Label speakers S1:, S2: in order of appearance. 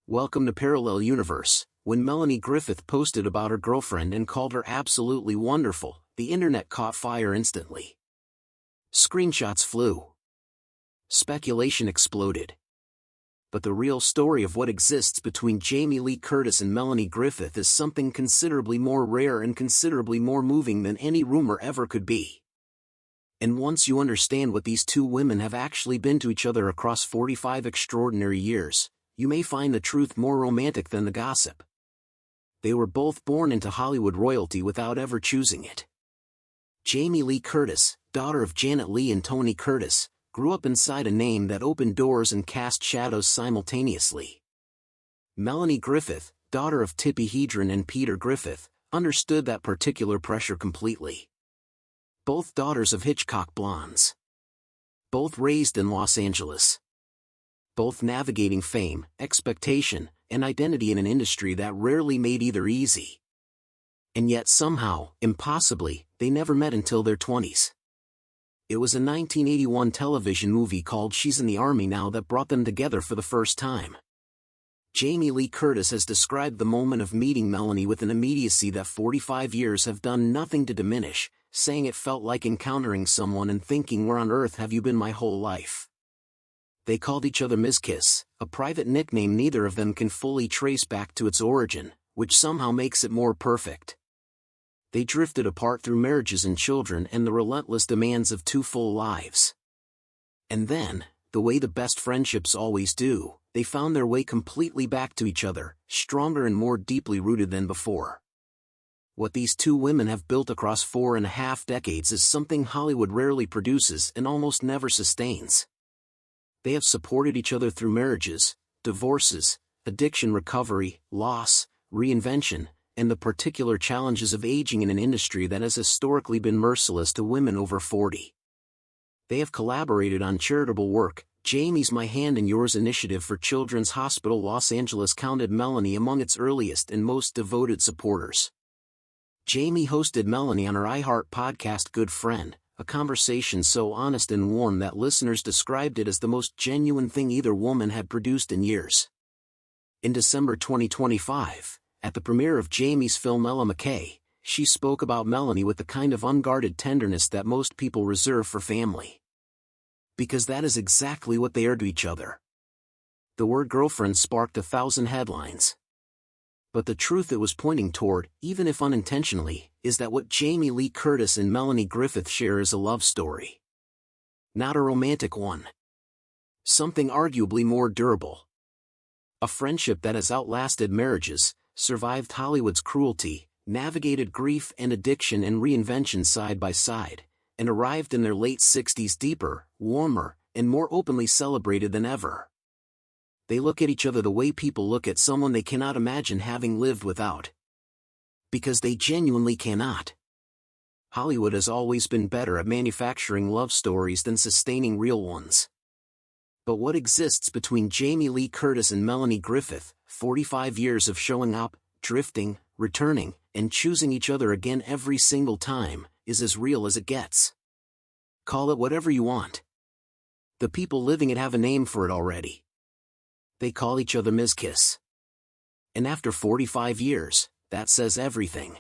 S1: Welcome to Parallel Universe. When Melanie Griffith posted about her girlfriend and called her absolutely wonderful, the internet caught fire instantly. Screenshots flew. Speculation exploded. But the real story of what exists between Jamie Lee Curtis and Melanie Griffith is something considerably more rare and considerably more moving than any rumor ever could be. And once you understand what these two women have actually been to each other across 45 extraordinary years, you may find the truth more romantic than the gossip. They were both born into Hollywood royalty without ever choosing it. Jamie Lee Curtis, daughter of Janet Leigh and Tony Curtis, grew up inside a name that opened doors and cast shadows simultaneously. Melanie Griffith, daughter of Tippi Hedren and Peter Griffith, understood that particular pressure completely. Both daughters of Hitchcock blondes. Both raised in Los Angeles. Both navigating fame, expectation, and identity in an industry that rarely made either easy. And yet somehow, impossibly, they never met until their 20s. It was a 1981 television movie called She's in the Army Now that brought them together for the first time. Jamie Lee Curtis has described the moment of meeting Melanie with an immediacy that 45 years have done nothing to diminish, saying it felt like encountering someone and thinking, where on earth have you been my whole life? They called each other Ms. Kiss, a private nickname neither of them can fully trace back to its origin, which somehow makes it more perfect. They drifted apart through marriages and children and the relentless demands of two full lives. And then, the way the best friendships always do, they found their way completely back to each other, stronger and more deeply rooted than before. What these two women have built across 4.5 decades is something Hollywood rarely produces and almost never sustains. They have supported each other through marriages, divorces, addiction recovery, loss, reinvention, and the particular challenges of aging in an industry that has historically been merciless to women over 40. They have collaborated on charitable work. Jamie's My Hand in Yours initiative for Children's Hospital Los Angeles counted Melanie among its earliest and most devoted supporters. Jamie hosted Melanie on her iHeart podcast Good Friend, a conversation so honest and warm that listeners described it as the most genuine thing either woman had produced in years. In December 2025, at the premiere of Jamie's film Ella McKay, she spoke about Melanie with the kind of unguarded tenderness that most people reserve for family. Because that is exactly what they are to each other. The word girlfriend sparked 1,000 headlines. But the truth it was pointing toward, even if unintentionally, is that what Jamie Lee Curtis and Melanie Griffith share is a love story. Not a romantic one. Something arguably more durable. A friendship that has outlasted marriages, survived Hollywood's cruelty, navigated grief and addiction and reinvention side by side, and arrived in their late 60s deeper, warmer, and more openly celebrated than ever. They look at each other the way people look at someone they cannot imagine having lived without. Because they genuinely cannot. Hollywood has always been better at manufacturing love stories than sustaining real ones. But what exists between Jamie Lee Curtis and Melanie Griffith, 45 years of showing up, drifting, returning, and choosing each other again every single time, is as real as it gets. Call it whatever you want. The people living it have a name for it already. They call each other Ms. Kiss. And after 45 years, that says everything.